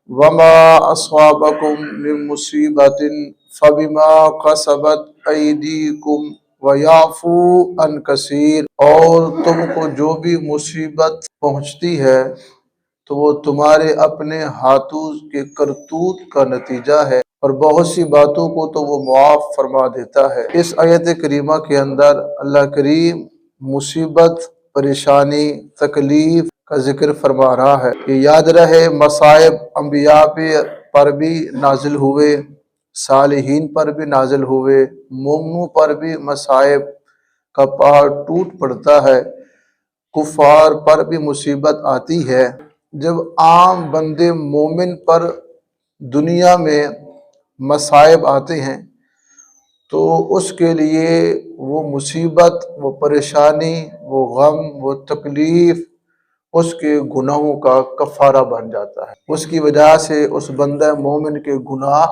वमा अस्वाबकुम मिन मुसीबतिन फबिमा कसबत ऐदीकुम वयाफू अन कसीर। और तुमको जो भी मुसीबत पहुंचती है तो वो तुम्हारे अपने हाथों के करतूत का नतीजा है, और बहुत सी बातों को तो वो मुआफ फरमा देता है। इस आयत करीमा के अंदर अल्लाह करीम मुसीबत, परेशानी, तकलीफ का जिक्र फरमा रहा है कि याद रहे मसाइब अम्बिया पर भी नाजिल हुए, सालिहीन पर भी नाजिल हुए, मोमिनों पर भी मसाइब का पहाड़ टूट पड़ता है, कुफार पर भी मुसीबत आती है। जब आम बंदे मोमिन पर दुनिया में मसाइब आते हैं तो उसके लिए वो मुसीबत, वो परेशानी, वो गम, वो तकलीफ उसके गुनाहों का कफ़ारा बन जाता है। उसकी वजह से उस बंदा मोमिन के गुनाह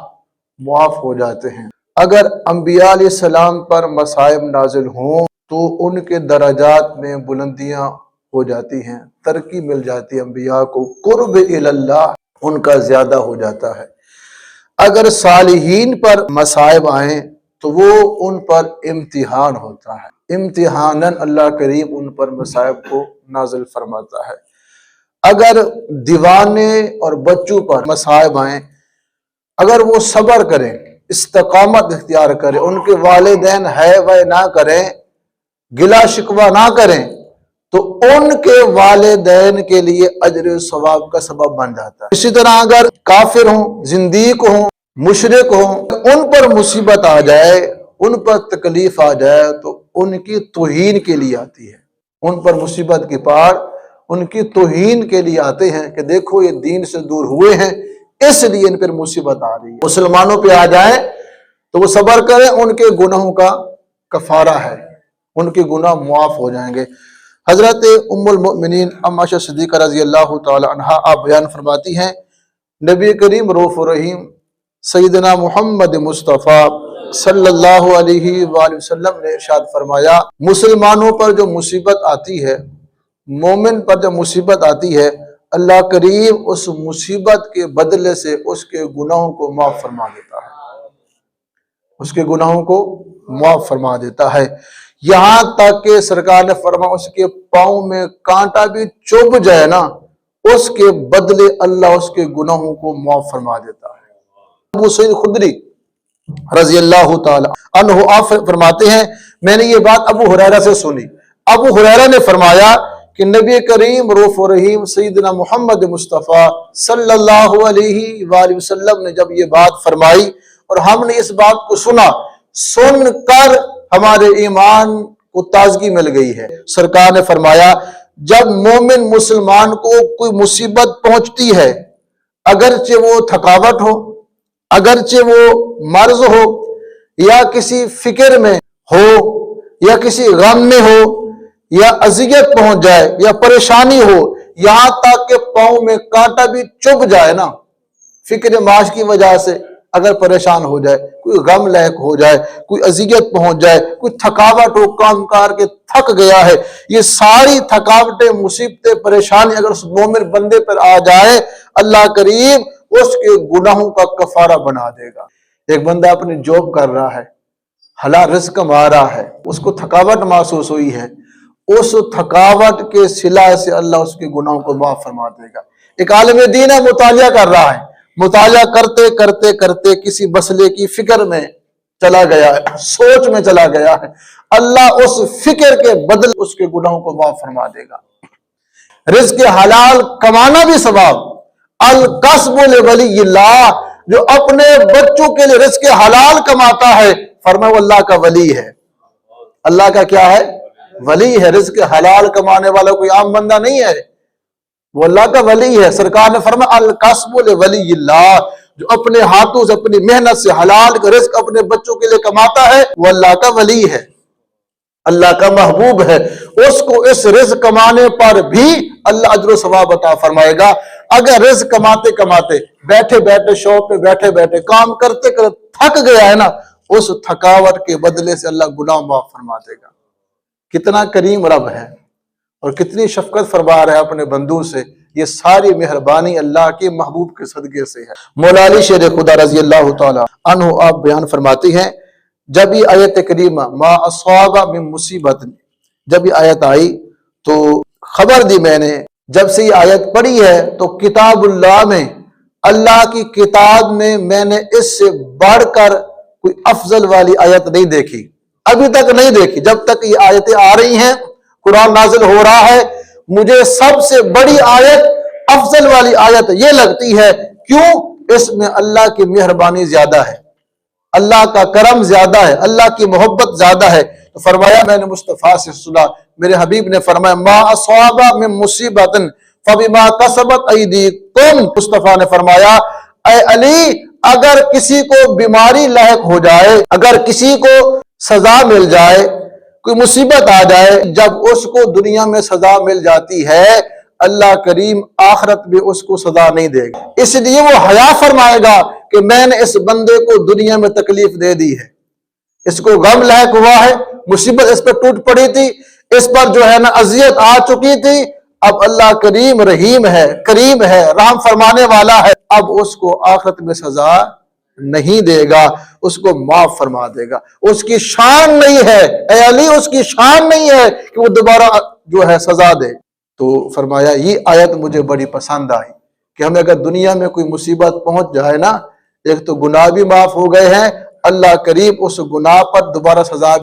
मुआफ़ हो जाते हैं। अगर अंबिया अलैहिस्सलाम पर मसाइब नाजिल हों तो उनके दराजात में बुलंदियां हो जाती हैं, तरक्की मिल जाती है, अंबिया को कुर्ब इल्लाह उनका ज्यादा हो जाता है। अगर सालिहीन पर मसाइब आए तो वो उन पर इम्तिहान होता है, इम्तिहानन अल्लाह करीम उन पर मसाइब को नाजिल फरमाता है। अगर दीवाने और बच्चों पर मसाइब आए, अगर वो सब्र करें, इस्तिकामत इख्तियार करें, उनके वालिदैन है वह ना करें, गिला शिकवा ना करें, तो उनके वालिदैन के लिए अजर सवाब का सबब बन जाता है। इसी तरह अगर काफिर हों, जिंदीक हों, मुशरिक हों, उन पर मुसीबत आ जाए, उन पर तकलीफ आ जाए तो उनकी तौहीन के लिए आती है। उन पर मुसीबत की पहाड़ उनकी तौहीन के लिए आते हैं कि देखो ये दीन से दूर हुए हैं, इसलिए इन पर मुसीबत आ रही है। मुसलमानों पे आ जाए तो वो सब्र करें, उनके गुनाहों का कफारा है, उनके गुनाह मुआफ हो जाएंगे। हजरत उम्मुल मोमिनीन अम्मा आयशा सिद्दीक़ा रज़ी अल्लाह तआला अन्हा आप बयान फरमाती हैं, नबी करीम रऊफ़ रहीम सैयदना मुहम्मद मुस्तफ़ा सल्लल्लाहु अलैहि वसल्लम ने इरशाद फरमाया, मुसलमानों पर जो मुसीबत आती है, मोमिन पर जब मुसीबत आती है, अल्लाह करीम उस मुसीबत के बदले से उसके गुनाहों को माफ फरमा देता है, उसके गुनाहों को माफ फरमा देता है। यहाँ तक कि सरकार ने फरमा उसके पाँव में कांटा भी चुभ जाए ना, उसके बदले अल्लाह उसके गुनाहों को माफ फरमा देता है। अबू सईद खुदरी रज़ी अल्लाह तआला अन्हु आप फरमाते हैं, मैंने ये बात अबू हुरैरा से सुनी। अबू हुरैरा ने फरमाया कि नबी करीम रऊफ़ रहीम सैयदना मुहम्मद मुस्तफ़ा सल्लल्लाहु अलैहि वसल्लम ने जब ये बात फरमाई और हमने इस बात को सुना, सुनकर हमारे ईमान को ताजगी मिल गई है। सरकार ने फरमाया, जब मोमिन मुसलमान को कोई मुसीबत पहुंचती है, अगरचे वो थकावट हो, अगरचे वो मर्ज हो, या किसी फिक्र में हो, या किसी गम में हो, या अजियत पहुंच जाए, या परेशानी हो, यहां तक के पांव में कांटा भी चुभ जाए ना, फिक्र माश की वजह से अगर परेशान हो जाए, कोई गम लहक हो जाए, कोई अजियत पहुंच जाए, कोई थकावट हो, काम कार के थक गया है, ये सारी थकावटें, मुसीबतें, परेशानी अगर उस मोमिन बंदे पर आ जाए, अल्लाह करीम उसके गुनाहों का कफारा बना देगा। एक बंदा अपनी जॉब कर रहा है, हलाल रिज़्क कमा रहा है, उसको थकावट महसूस हुई है, उस थकावट के सिला से अल्लाह उसके गुनाहों को माफ फरमा देगा। एक आलिम दीन है, मुतालिया कर रहा है, मुतालिया करते करते करते किसी मसले की फिक्र में चला गया है, सोच में चला गया है, अल्लाह उस फिक्र के बदले उसके गुनाहों को माफ फरमा देगा। रिज़्क़ हलाल कमाना भी सवाब, अल कसबुल वलीय्यिल्लाह, जो अपने बच्चों के लिए रिज़्क़ हलाल कमाता है, फरमाया वो अल्लाह का वली है। अल्लाह का क्या है? वली है। रिज़्क़ हलाल कमाने वाला कोई आम बंदा नहीं है, वो अल्लाह का वली है। सरकार ने फरमाया अल कसबुल वलीय्यिल्लाह, जो अपने हाथों से अपनी मेहनत से हलाल का रिज़्क़ अपने बच्चों के लिए कमाता है, वो अल्लाह का वली है, अल्लाह का महबूब है। उसको इस रिज़्क़ कमाने पर भी अल्लाह अजर सवाब अता फरमाएगा। अगर रिज़्क़ कमाते कमाते, बैठे बैठे शॉप पे बैठे बैठे काम करते करते थक गया है ना, उस थकावट के बदले से अल्लाह गुनाह माफ फरमा देगा। कितना करीम रब है और कितनी शफकत फरमा रहा है अपने बंदों से یہ ساری مہربانی اللہ کے محبوب کے صدقے سے ہے۔ مولا علی شیر خدا رضی اللہ تعالی عنہ آپ بیان فرماتے ہیں، جب یہ آیت کریمہ ما اصاب من مصیبت، جب یہ آیت آئی تو خبر دی میں نے، جب سے یہ آیت پڑھی ہے تو کتاب اللہ میں، اللہ کی کتاب میں نے اس سے بڑھ کر کوئی افضل والی آیت نہیں دیکھی، ابھی تک نہیں دیکھی۔ جب تک یہ آیتیں آ رہی ہیں، قرآن نازل ہو رہا ہے، مجھے سب سے بڑی آیت، افضل والی آیت یہ لگتی ہے۔ کیوں؟ اس میں اللہ کی مہربانی زیادہ ہے، اللہ کا کرم زیادہ ہے، اللہ کی محبت زیادہ ہے۔ تو فرمایا، میں نے مصطفیٰ سے سنا، میرے حبیب نے فرمایا ما اصاب من مصیبت فبما کسبت ایدیکم، مصطفیٰ نے فرمایا اے علی، اگر کسی کو بیماری لاحق ہو جائے، اگر کسی کو سزا مل جائے، کوئی مصیبت آ جائے، جب اس کو دنیا میں سزا مل جاتی ہے، اللہ کریم آخرت میں اس کو سزا نہیں دے گا، اس لیے وہ حیا فرمائے گا کہ میں نے اس بندے کو دنیا میں تکلیف دے دی ہے، اس کو غم لاحق ہوا ہے، مصیبت اس پر ٹوٹ پڑی تھی، اس پر جو ہے نا اذیت آ چکی تھی، اب اللہ کریم رحیم ہے، کریم ہے، رحم فرمانے والا ہے، اب اس کو آخرت میں سزا نہیں دے گا، اس کو معاف فرما دے گا۔ اس کی شان نہیں ہے، اے علی، اس کی شان نہیں ہے کہ وہ دوبارہ جو ہے سزا دے۔ تو فرمایا یہ آیت مجھے بڑی پسند آئی کہ ہمیں اگر دنیا میں کوئی مصیبت پہنچ جائے نا، ایک تو گناہ بھی معاف ہو گئے ہیں، اللہ کریم اس گناہ پر دوبارہ سزا